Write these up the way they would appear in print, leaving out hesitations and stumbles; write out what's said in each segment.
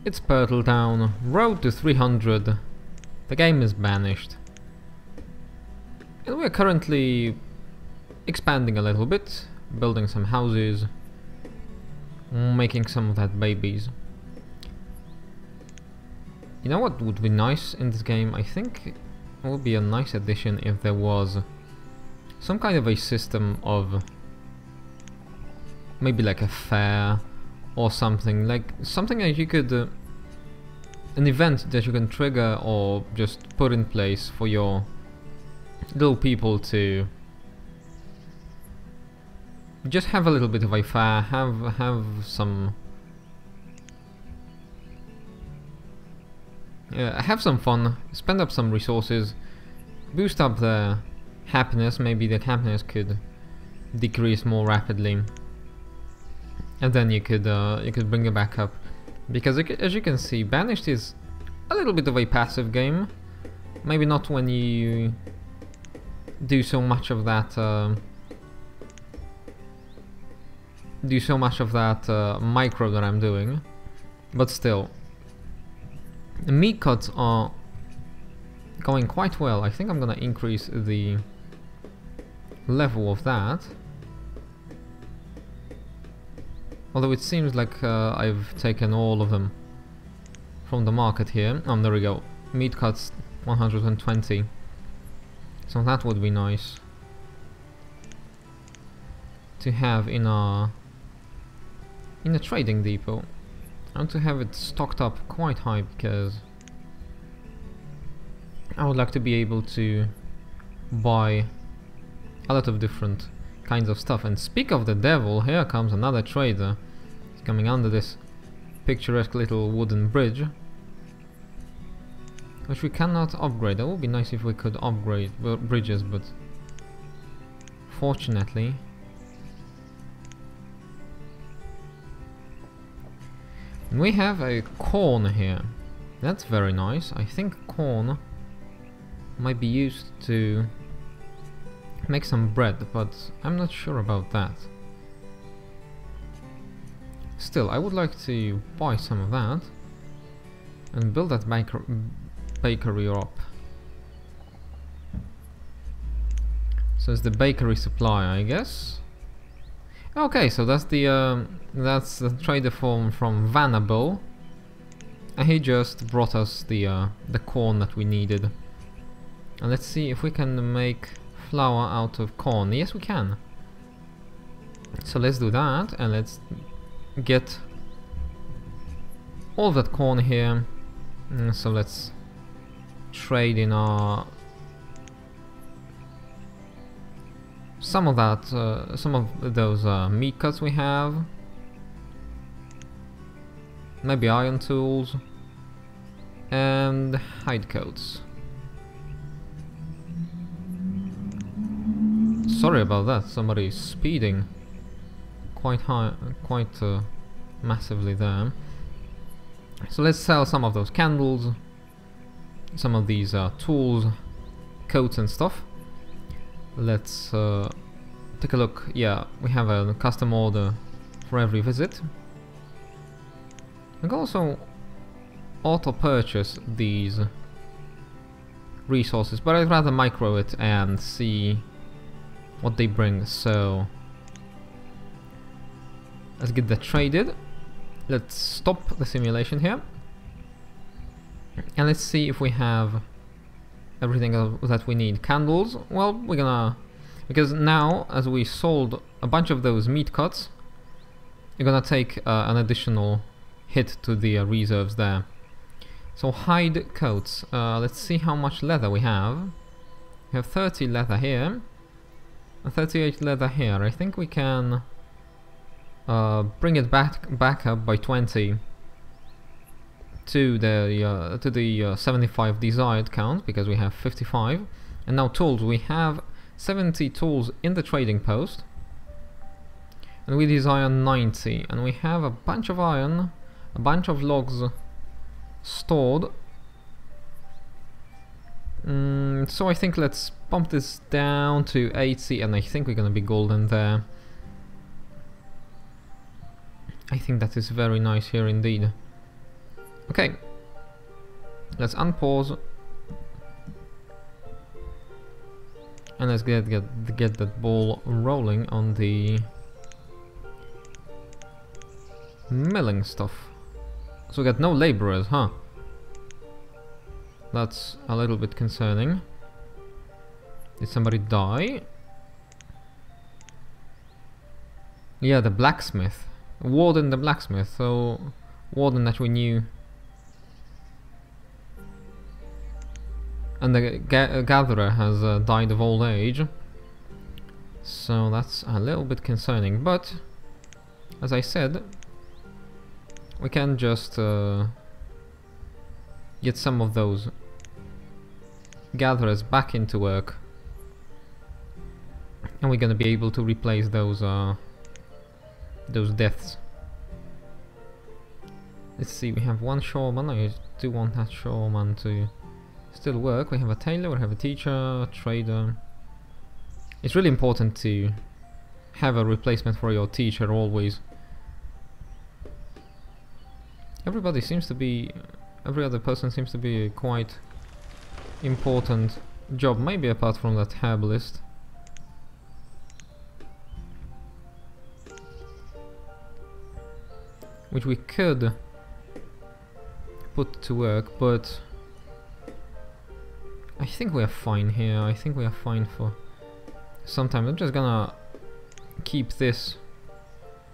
It's Pirtletown, road to 300. The game is Banished. And we're currently expanding a little bit, building some houses, making some of that babies. You know what would be nice in this game? I think it would be a nice addition if there was some kind of a system of maybe like a fair or something that you could an event that you can trigger or just put in place for your little people to just have a little bit of a fair, have some fun, spend up some resources, boost up their happiness. Maybe the happiness could decrease more rapidly, and then you could bring it back up, because as you can see, Banished is a little bit of a passive game. Maybe not when you do so much of that micro that I'm doing, but still, the meat cuts are going quite well. I think I'm gonna increase the level of that. Although it seems like I've taken all of them from the market here. There we go. Meat cuts 120. So that would be nice to have in a trading depot. I want to have it stocked up quite high, because I would like to be able to buy a lot of different kinds of stuff. And speak of the devil, here comes another trader. He's coming under this picturesque little wooden bridge, which we cannot upgrade. That would be nice if we could upgrade bridges, but fortunately we have a corn here. That's very nice. I think corn might be used to make some bread, but I'm not sure about that. Still, I would like to buy some of that and build that bakery up. So it's the bakery supply, I guess. Okay, so that's the trader from Vanable, and he just brought us the corn that we needed. And let's see if we can make flour out of corn. Yes, we can. So let's do that, and let's get all that corn here. So let's trade in our some of those meat cuts we have. Maybe iron tools and hide coats. Sorry about that, somebody's speeding quite high, quite massively there. So let's sell some of those candles, some of these tools, coats and stuff. Let's take a look. Yeah, we have a custom order for every visit. We can also auto purchase these resources, but I'd rather micro it and see what they bring. So let's get that traded. Let's stop the simulation here, and let's see if we have everything that we need. Candles, well, we're gonna, because now as we sold a bunch of those meat cuts, you're gonna take an additional hit to the reserves there. So hide coats, let's see how much leather we have. We have 30 leather here, 38 leather here. I think we can bring it back up by 20 to the 75 desired count, because we have 55. And now tools, we have 70 tools in the trading post, and we desire 90, and we have a bunch of iron, a bunch of logs stored. So I think let's bump this down to 80, and I think we're gonna be golden there. I think that is very nice here indeed. Okay, let's unpause and let's get that ball rolling on the milling stuff. So we got no laborers, huh? That's a little bit concerning. Did somebody die? Yeah, the blacksmith. Warden the blacksmith, so Warden that we knew. And the gatherer has died of old age. So that's a little bit concerning, but as I said, we can just get some of those gatherers back into work, and we're gonna be able to replace those deaths. Let's see, we have one shoreman. I do want that shoreman to still work. We have a tailor, we have a teacher, a trader. It's really important to have a replacement for your teacher always. Every other person seems to be a quite important job, maybe apart from that herbalist. Which we could put to work, but I think we are fine here. I think we are fine for some time. I'm just gonna keep this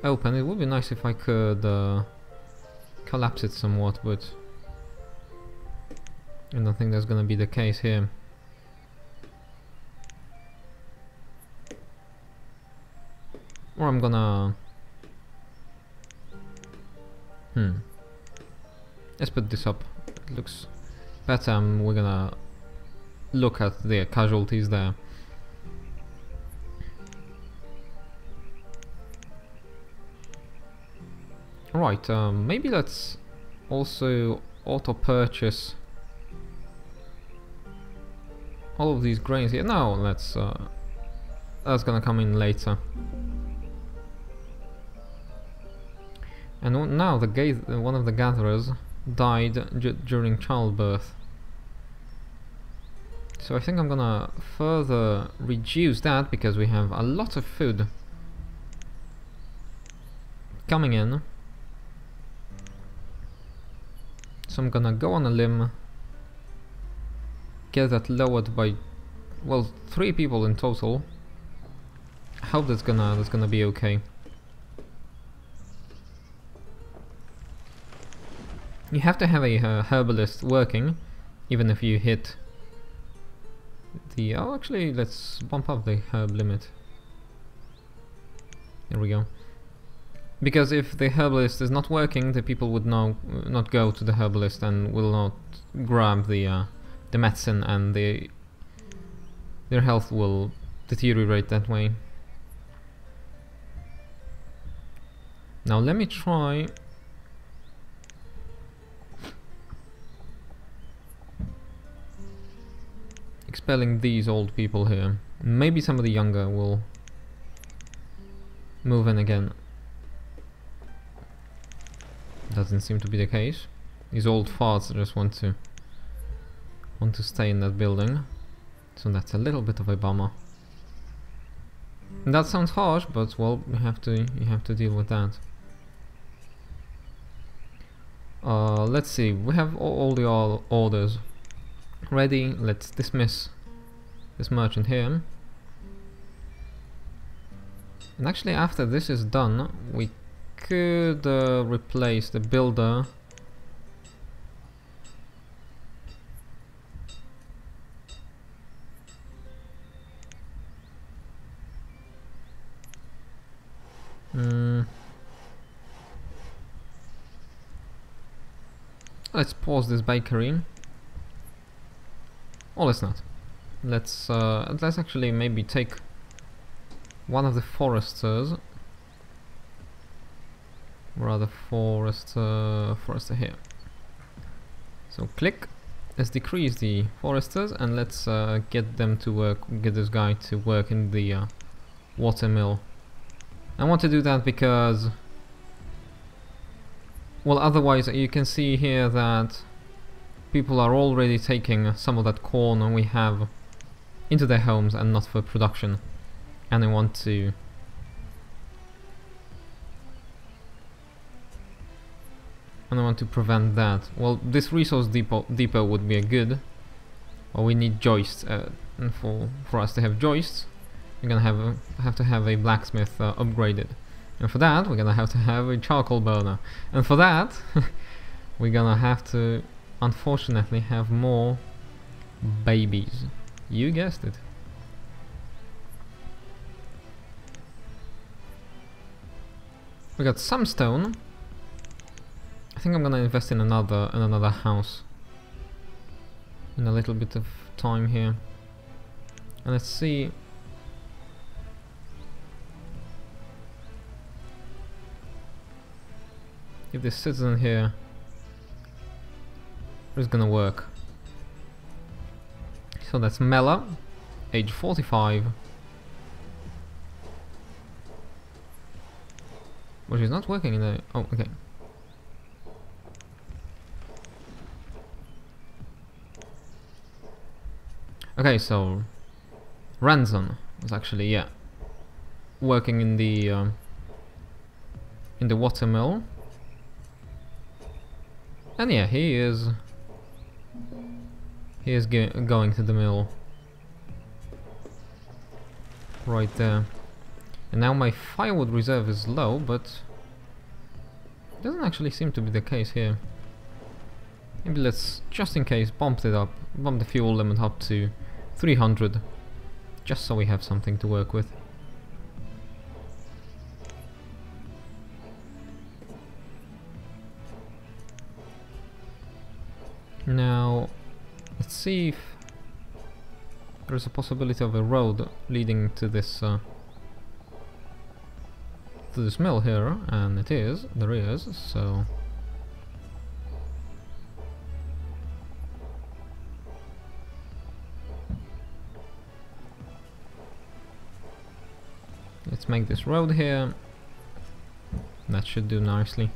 open. It would be nice if I could collapse it somewhat, but I don't think that's gonna be the case here. Or I'm gonna... Let's put this up. It looks better, and we're gonna look at the casualties there. Right, maybe let's also auto-purchase all of these grains here. No, that's gonna come in later. And now one of the gatherers died during childbirth. So I think I'm gonna further reduce that because we have a lot of food coming in. So I'm gonna go on a limb, get that lowered by, well, 3 people in total. I hope that's gonna be okay. You have to have a herbalist working, even if you hit the... Oh, actually, let's bump up the herb limit. There we go. Because if the herbalist is not working, the people would not go to the herbalist and will not grab the medicine, and their health will deteriorate that way. Now let me try... expelling these old people here. Maybe some of the younger will move in again. Doesn't seem to be the case. These old farts just want to stay in that building. So that's a little bit of a bummer. And that sounds harsh, but well, you have to deal with that. Let's see. We have all the orders ready. Let's dismiss this merchant here. And actually, after this is done, we could replace the builder let's pause this bakery. Oh, let's not. Let's actually maybe take one of the foresters. Rather, forester here. So click. Let's decrease the foresters and let's get them to work. Get this guy to work in the water mill. I want to do that because Well, otherwise you can see here that people are already taking some of that corn we have into their homes and not for production, and they want to prevent that. Well, this resource depot would be a good. Well, we need joists, and for us to have joists, we're gonna have to have a blacksmith upgraded, and for that we're gonna have to have a charcoal burner, and for that we're gonna have to, unfortunately, have more babies. You guessed it. We got some stone. I think I'm gonna invest in another house in a little bit of time here, and let's see. If this citizen here is gonna work. So that's Mela, age 45. Well, she's not working in the... oh, okay. Okay, so Ranson was actually, yeah, working in the watermill. And yeah, he is going to the mill right there. And now my firewood reserve is low, but it doesn't actually seem to be the case here. Maybe let's, just in case, bump the fuel limit up to 300, just so we have something to work with. Now, let's see if there's a possibility of a road leading to this mill here, and there is, so... let's make this road here. That should do nicely.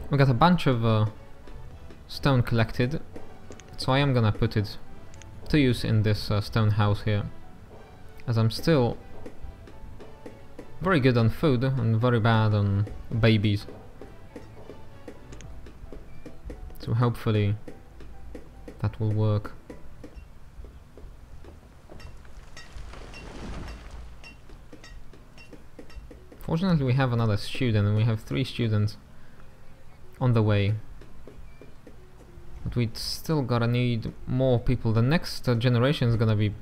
We got a bunch of stone collected, so I am gonna put it to use in this stone house here, as I'm still very good on food and very bad on babies. So hopefully that will work. Fortunately, we have another student, and we have 3 students on the way. But we'd still gotta need more people. The next generation is gonna be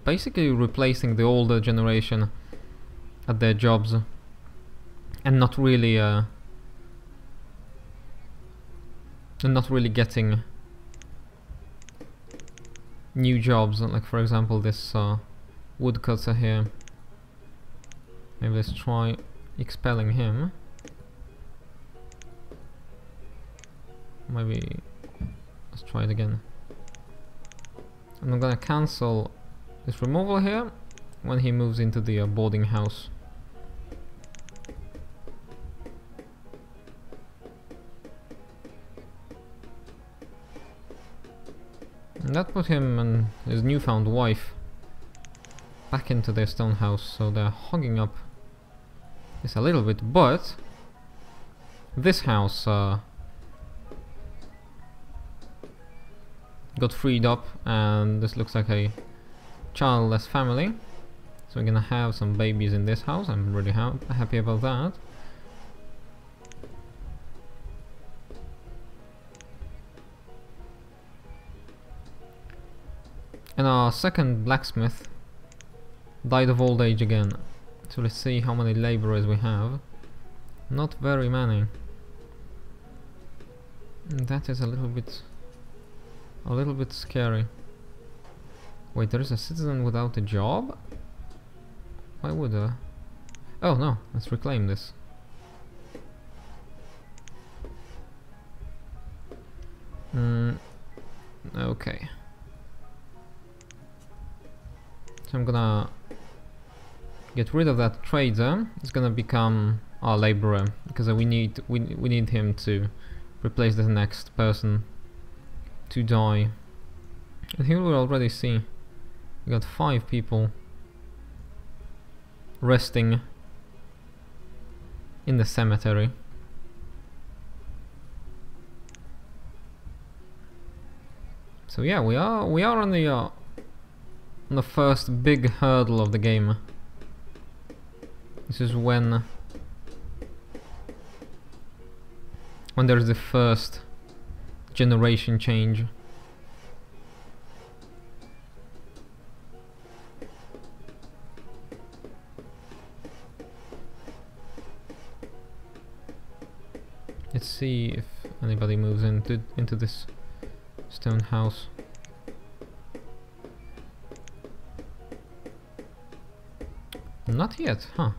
basically replacing the older generation at their jobs, and not really getting new jobs. Like, for example, this woodcutter here. Maybe let's try expelling him. Maybe let's try it again. And I'm gonna cancel this removal here when he moves into the boarding house. And that put him and his newfound wife back into their stone house, so they're hogging up this a little bit, but this house got freed up, and this looks like a childless family, so we're gonna have some babies in this house. I'm really happy about that. And our second blacksmith died of old age again, so let's see how many laborers we have. Not very many. And that is a little bit scary. Wait, there is a citizen without a job? Why would oh no, let's reclaim this. Okay. So I'm gonna get rid of that trader. He's gonna become our laborer because we need him to replace the next person to die. And here we already see we got 5 people resting in the cemetery. So yeah, we are on the first big hurdle of the game. This is when there's the first generation change. Let's see if anybody moves into this stone house. Not yet, huh?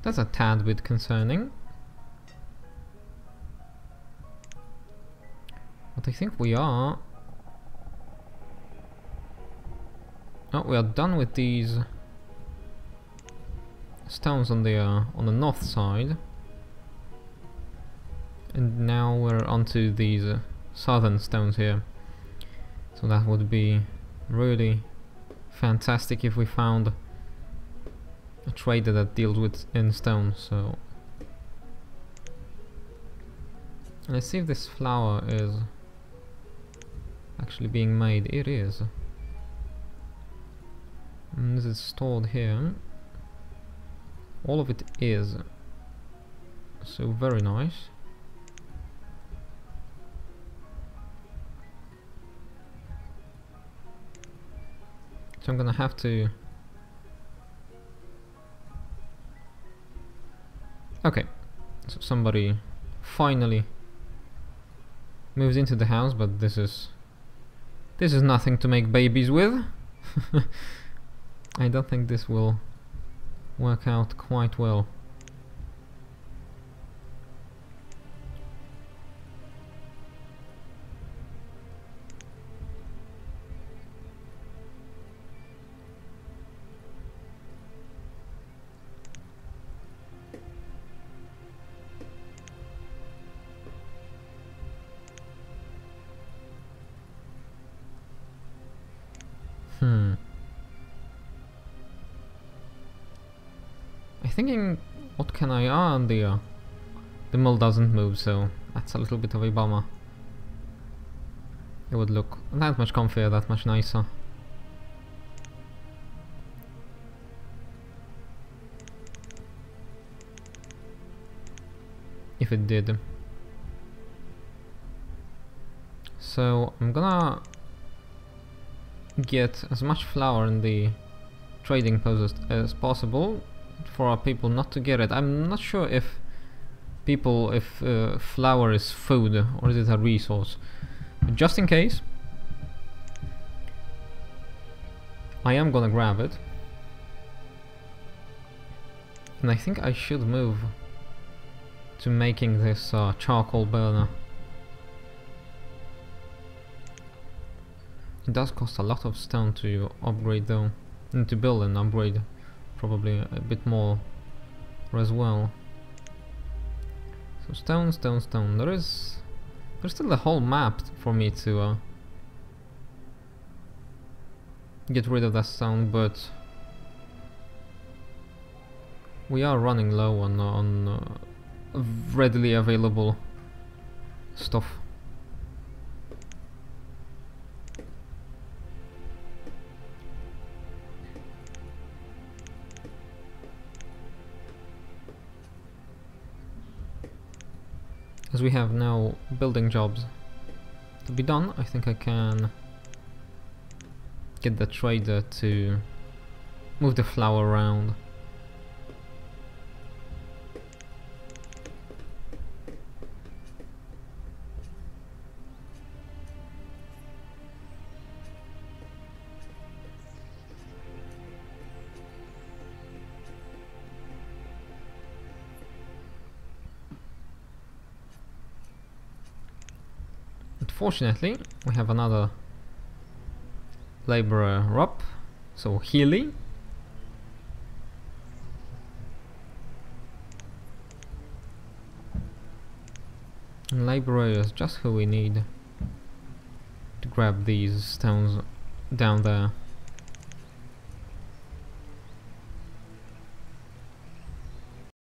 That's a tad bit concerning. But I think we are... Oh, we are done with these stones on the north side. And now we're onto these southern stones here. So that would be really fantastic if we found a trader that deals with in stone. So let's see if this flour is actually being made. It is. And this is stored here. All of it is. So very nice. So I'm gonna have to... Okay, so somebody finally moves into the house, but this is nothing to make babies with. I don't think this will work out quite well. I'm thinking, what can I earn? The mill doesn't move, so that's a little bit of a bummer. It would look that much comfier, that much nicer. If it did. So I'm gonna get as much flour in the trading post as possible for our people not to get it. I'm not sure if flour is food or is it a resource. But just in case, I am gonna grab it. And I think I should move to making this charcoal burner. It does cost a lot of stone to upgrade though, and to build and upgrade probably a bit more as well. So stone, stone, stone. There's still a whole map for me to get rid of that stone, but we are running low on readily available stuff. As we have now building jobs to be done, I think I can get the trader to move the flour around. Fortunately, we have another laborer up, so Healy. And laborer is just who we need to grab these stones down there.